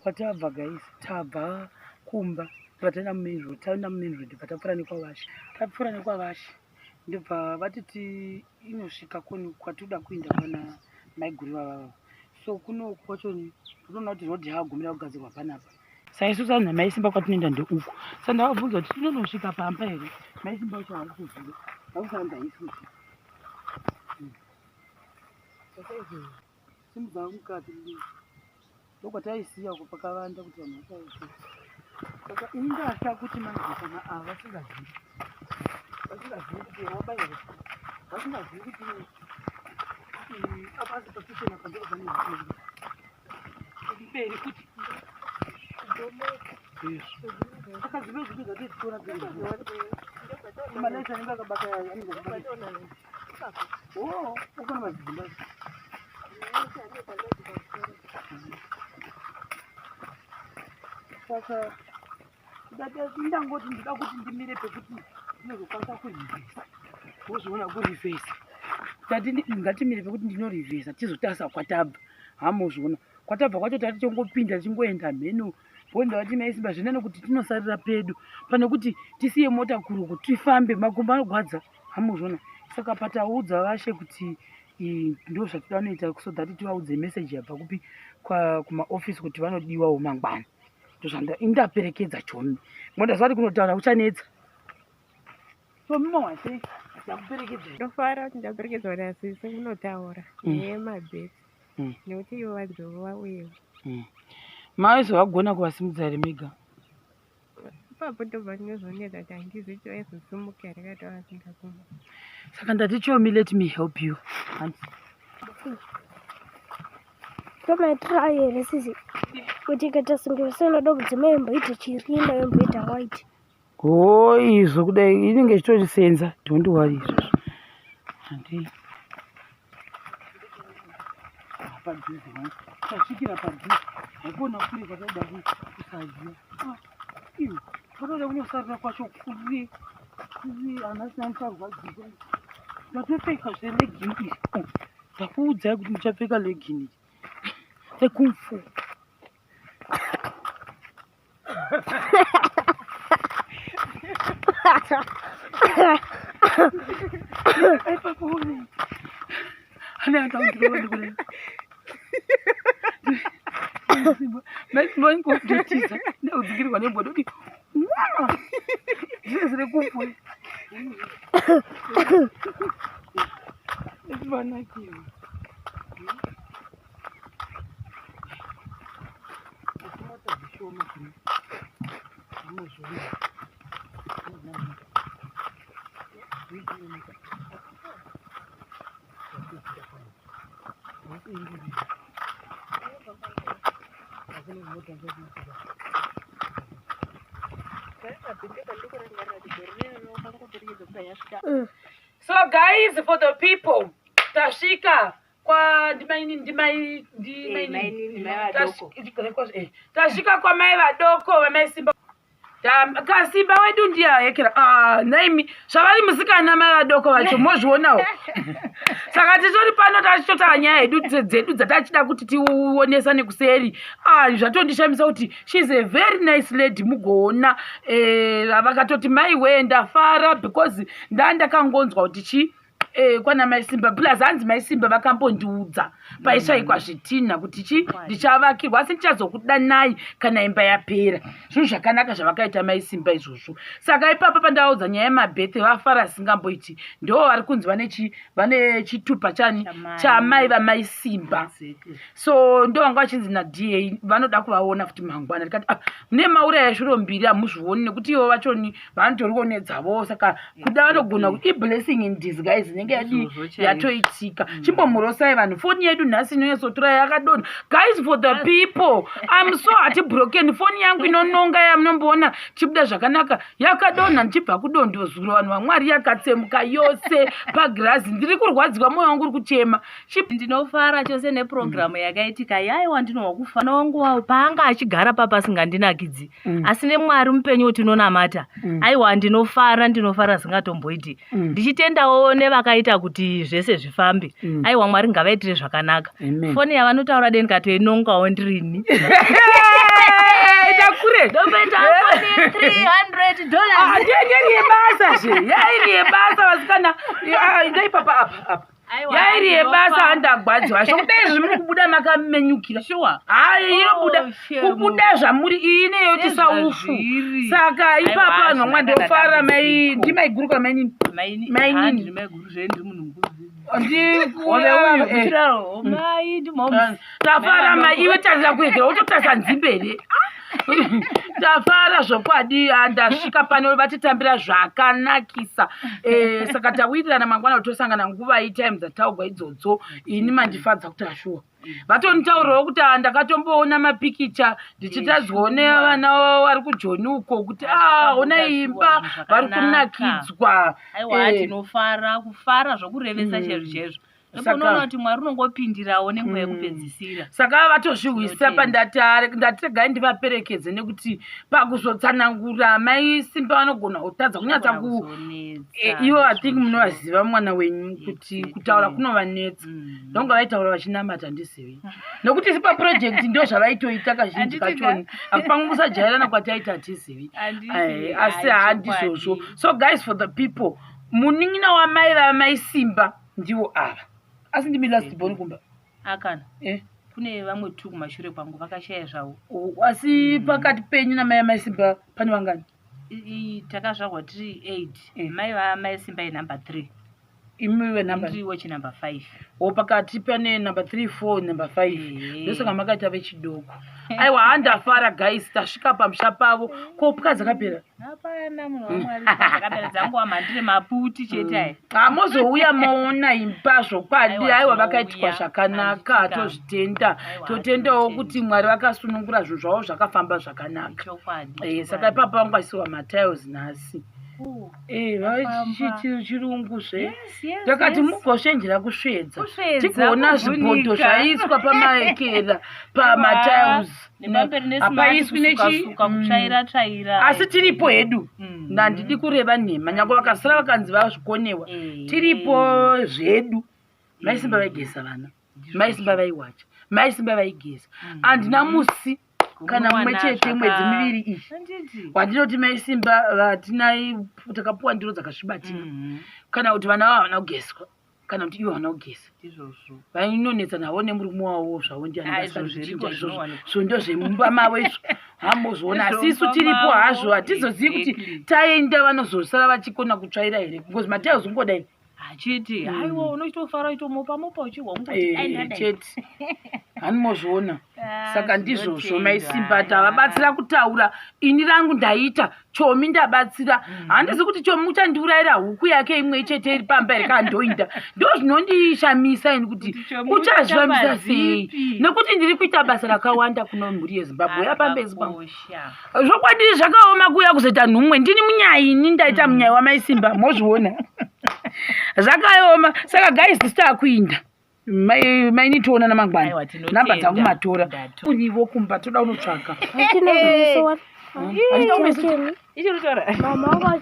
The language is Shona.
Kwatabva guys, tabva kumba vatenda mumain road, taenda mumain road vatapfuura nekwavashi. Tapfuura nekwavashi ndobva vatiti inosvika kwatoda kuenda kana maiguru vavavo. So kuno kwachoni totoona kuti rodhi yakagumira kugadzirwa panapa. Saka isusu vanhu vaMaisimba kwatinoenda ndeuku. Saka ndavabvunza kuti tinonosvika pamba here. Maisimba vacho vari kuziva vakusaanza isusu. Saka izvo simudza mukati ndokwataisiya uko pakavanda kuti vanhu vasaise. Saka ini ndatya kuti manzikana ava vasingazivi kuti wabairwa, vasingazivi kuti apazi pakuchena pandorofanira mberi kuti saka zvive zvipi zvatizitora malaisa anenge akabata ukona mazidzimba saka ndangoti ndida kuti ndimire pekuti ndinozokwanisa kurivhesa wozviona kurivhesa tati ngatimire pekuti ndinorivhesa tizotarisa kwatabva. Hamozviona kwatabva kwacho tati chongopinda tichingoenda mheno bonda vati Maisimba zvinene kuti tinosarira pedu pane kuti tisiye mota kuruku tifambe makumbo anogwadza. Hamozviona saka pataudza vashe kuti ndo zvatoda noita so that tivaudze meseji yabva kupi kumaofisi kuti vanodiwawo mangwana. Indaperekedza chomi ngoda zvati kunotaura uchanetsa so mima wase ndakuperekedza ndofara kuti ndaperekedzwa nasisi kunotaura nemabhesi nekuti ivo vadzova vauyewo maizovagona kuvasimudza here mega ipapo ndobva ndinozonetsa kuti handizi kuti vaizosimuka here kati vasingakuma. Saka ndati chomi, let me help you. Tomaitira here sisi kuti katasungirisa dogo dzimemboita chirinda yomboita white. Izvo kudai inenge ichitosenza don't worry izvozvo. Handi padhuze tasvikira padhuze haikuona kuri kwatoda kusaziva iwe kwatoda kunosarira kwacho kuri hanasina musarwadziko ndatopfeka zvelegini izvi ndakuudzai kuti ndichapfeka legini sekumfu Maisimba ingotiza ndaudzikirwa nembodo kuti zvezire kumfu vanakira asimata zvishoma amozvona So guys, for the people, tashika kwa tashika kwa mai vadoko vaMaisimba kasimba wedu ndiyayekera naimi zvavari musikana mai vadoko vacho mozvionawo. Saka titori pano tachitotaura nyaya dzedu dzatachida kuti tionesane kuseri. Zvatondishamisa kuti she's a very nice lady mugoona vakatoti mai we ndafara because ndakangonzwa kuti kwana Maisimba plus hanzi Maisimba vakambondiudza paishaikwa zvitinha kuti ndichavakirwa asi ndichazokudanai kana imba yapera. Zvinhu zvakanaka zvavakaita Maisimba izvozvo. Saka ipapo pandaudza nyaya yemabhethe vafara singamboiti ndo vari kunzi vane chitupa chamai vaMaisimba. So ndo vanga vachinzi naDA vanoda kuvaona futi mangwana. Ndikati mune maura yeshuro mbiri hamuzvioni nekuti ivo vachoni vanotoriwo nedzavo. Saka kuda vanogona kuti blessing in disguise inenge yatoitika. Chimbomurosai vanhu foni yedu nhasi inoyesotora yakadonha. Guys, for the people, I'm so heartbroken. Foni yangu inononga yamunomboona chibuda zvakanaka yakadonha ndichibva kudondozuro vanhu vaMwari yakatsemuka yose pagirazi. Ndiri kurwadziwa moyo wangu uri kuchema. Ndinofara chose neprogramu yakaitika yaiwa ndinowa kufana wangu wawo paanga achigara papasingandinakidzi asi neMwari mupenyu utinonamata aiwa ndinofara singatomboiti ndichitendawo nevakaita kuti zvese zvifambe aiwa Mwari ngavaitire zvakanaka. Foni yavanotaura deni katoinongawo ndirini. ndengeri yebasa zve yairi yebasa vasikana ndaipapa apa yairi yebasa handagwadzwa zvokudai zvimuri kubuda makamenyukira inobuda kubuda zvamuri iyi neyoti saufu saka ipapa vanhu vamwe ndofara ndimaiguruka mainini tafara mai iwe tarira kuegera wototasa nzimbere tafara zvokwadi handasvika pano vatitambira zvakanakisa saka tawirirana mangwana kuti tosangana nguva itime dzataugwa idzodzo ini mandifadza kuti ashuwa vatonitaurirawo kuti ndakatomboona mapikicha ndichitadzwaone vana vari kujoni uko kuti ona imba vari kunakidzwa tinofara kufara zvokurevesa chezvo unoona kuti mwari unongopindirawo nenguva yekupedzisira saka vatozvihwisa pandategai ndivaperekedze nekuti pakuzotsanangura mai simba vanogona kutadza kunyatsa ivo athink munovaziva mwana wenyu kuti kutaura kunovanetsa ndonga vaitaura vachinamata ndizivi nokuti paprojekti ndo zvavaitoita kazhinji kachoni apangwe kusajairana kwataita hatizivi asi handizvozvo. So guys, for the people, munin'ina wamai vamai simba ndiwo ava asi ndimi last born kumba akana kune vamwe tu kumashure kwangu vakashaya zvavo asi pakati penyu namai amai simba pane vangani? Takazvarwa tiri 8 mai vamai simba yenumber 3 imiwe number ndiwo chinumber 5 pakati pane number 3 4 number 5 ndosaka makaita vechidoko aiwa handafara guys tasvika pamusha pavo kopwa dzakapera hapana munhu wamwari dzakapera dzangu amhandire maputi chete mozouya maona imba zvokwadi aiwa vakaitwa zvakanaka tozvitenda totendawo kuti mwari vakasunungura zvinhu zvavo zvakafamba zvakanaka saka ipapa vangu vaisiwa matiles nhasi chirungu zve ndakati mugosvenjera kusvedza tikuona zvibhodho zvaiswa pamaekera pamatiles hapaiswi asi tiripo hedu ndandidi kureva nhema nyange vakasara vakanzi vazvikonewa tiripo zvedu maisimba vaigesa vana maisimba vaiwacha maisimba vaigesa handina musi kana mumwe chete mwedzi miviri iyi wandinoti maisimba vatinai takapuwa ndiro dzakasvibatina kana kuti vana vavo havana kugeswa kana kuti ivo havana kugesa vainonetsa navo nemurume wavo zvavo ndianizvo ndo zvemumba mavo izvo hambozoona asi isu tiripo hazvo hatizozivi kuti taenda vanozosara vachikona kutsvaira here because matiles ungodai achiti haiwa unochitofara itomopamopa chete hanimozviona saka ndizvozvo maisimba tavabatsira kutaura ini rangu ndaita chomi ndabatsira handisi kuti chomi uchandiurayira huku yake imwe chete iri pamba here kandoinda ndo zvinondishamisa ini kuti uchazvifambisa sei nekuti ndiri kuita basa rakawanda kuno mhuri yezimbabwe yapambezi pangu zvokwadi zvakaoma kuuya kuzoita nhumwe ndini munyai ini ndaita munyai wamaisimba mozviona zvakaoma saka guys tisitakuinda mainitoona namangwana namba dzangu matora univo kumba toda unotsvaka mama